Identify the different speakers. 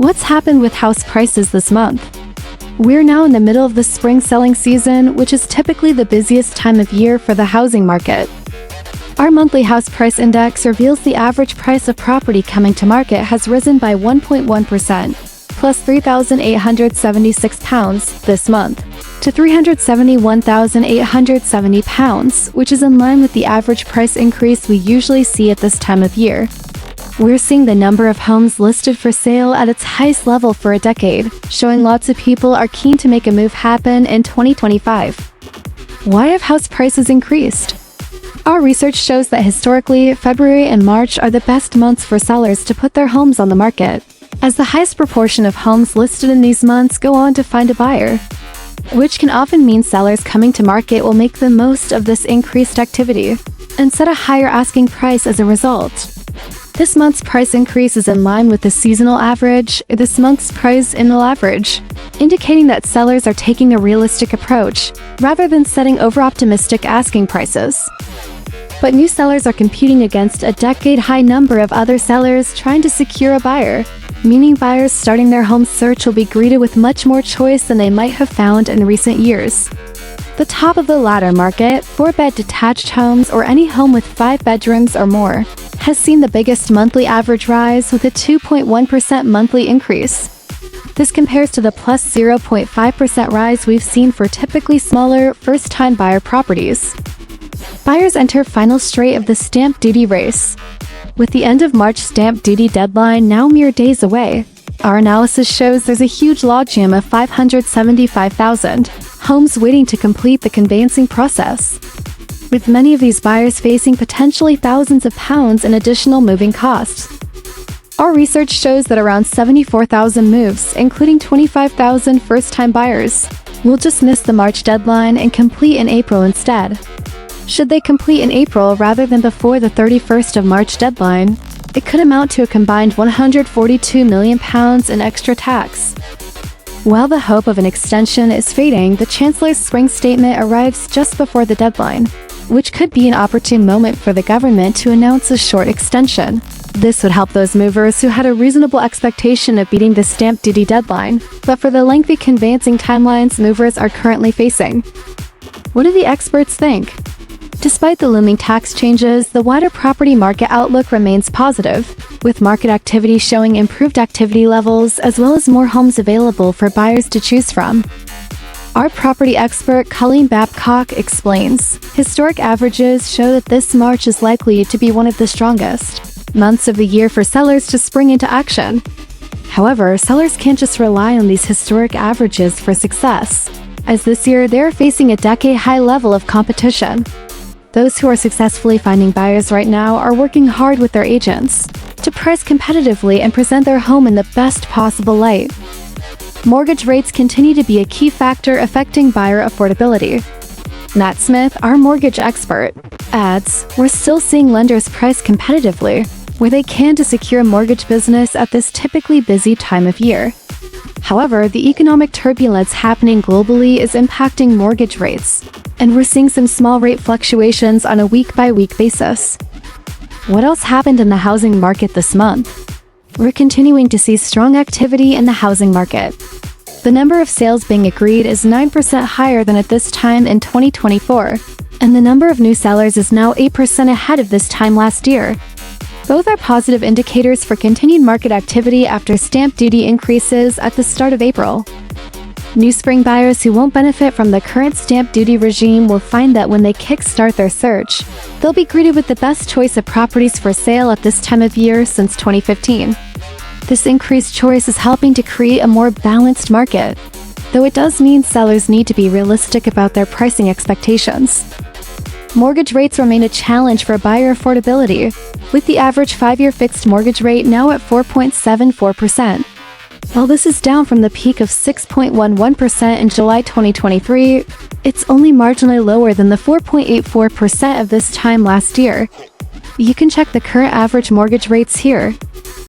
Speaker 1: What's happened with house prices this month? We're now in the middle of the spring selling season, which is typically the busiest time of year for the housing market. Our monthly house price index reveals the average price of property coming to market has risen by 1.1%, plus £3,876 this month, to £371,870, which is in line with the average price increase we usually see at this time of year. We're seeing the number of homes listed for sale at its highest level for a decade, showing lots of people are keen to make a move happen in 2025. Why have house prices increased? Our research shows that historically, February and March are the best months for sellers to put their homes on the market, as the highest proportion of homes listed in these months go on to find a buyer, which can often mean sellers coming to market will make the most of this increased activity and set a higher asking price as a result. This month's price increase is in line with the seasonal average, indicating that sellers are taking a realistic approach, rather than setting over-optimistic asking prices. But new sellers are competing against a decade-high number of other sellers trying to secure a buyer, meaning buyers starting their home search will be greeted with much more choice than they might have found in recent years. The top of the ladder market, 4-bed detached homes or any home with 5 bedrooms or more, has seen the biggest monthly average rise with a 2.1% monthly increase. This compares to the plus 0.5% rise we've seen for typically smaller, first-time buyer properties. Buyers enter final straight of the stamp duty race. With the end of March stamp duty deadline now mere days away, our analysis shows there's a huge logjam of 575,000 homes waiting to complete the conveyancing process, with many of these buyers facing potentially thousands of pounds in additional moving costs. Our research shows that around 74,000 moves, including 25,000 first-time buyers, will just miss the March deadline and complete in April instead. Should they complete in April rather than before the 31st of March deadline, it could amount to a combined £142 million in extra tax. While the hope of an extension is fading, the Chancellor's spring statement arrives just before the deadline, which could be an opportune moment for the government to announce a short extension. This would help those movers who had a reasonable expectation of beating the stamp duty deadline, but for the lengthy conveyancing timelines movers are currently facing. What do the experts think? Despite the looming tax changes, the wider property market outlook remains positive, with market activity showing improved activity levels as well as more homes available for buyers to choose from. Our property expert Colleen Babcock explains, historic averages show that this March is likely to be one of the strongest months of the year for sellers to spring into action. However, sellers can't just rely on these historic averages for success, as this year they're facing a decade-high level of competition. Those who are successfully finding buyers right now are working hard with their agents to price competitively and present their home in the best possible light. Mortgage rates continue to be a key factor affecting buyer affordability. Matt Smith, our mortgage expert, adds, "We're still seeing lenders price competitively where they can to secure mortgage business at this typically busy time of year. However, the economic turbulence happening globally is impacting mortgage rates, and we're seeing some small rate fluctuations on a week-by-week basis." What else happened in the housing market this month? We're continuing to see strong activity in the housing market. The number of sales being agreed is 9% higher than at this time in 2024, and the number of new sellers is now 8% ahead of this time last year. Both are positive indicators for continued market activity after stamp duty increases at the start of April. New spring buyers who won't benefit from the current stamp duty regime will find that when they kickstart their search, they'll be greeted with the best choice of properties for sale at this time of year since 2015. This increased choice is helping to create a more balanced market, though it does mean sellers need to be realistic about their pricing expectations. Mortgage rates remain a challenge for buyer affordability, with the average 5-year fixed mortgage rate now at 4.74%. While this is down from the peak of 6.11% in July 2023, it's only marginally lower than the 4.84% of this time last year. You can check the current average mortgage rates here.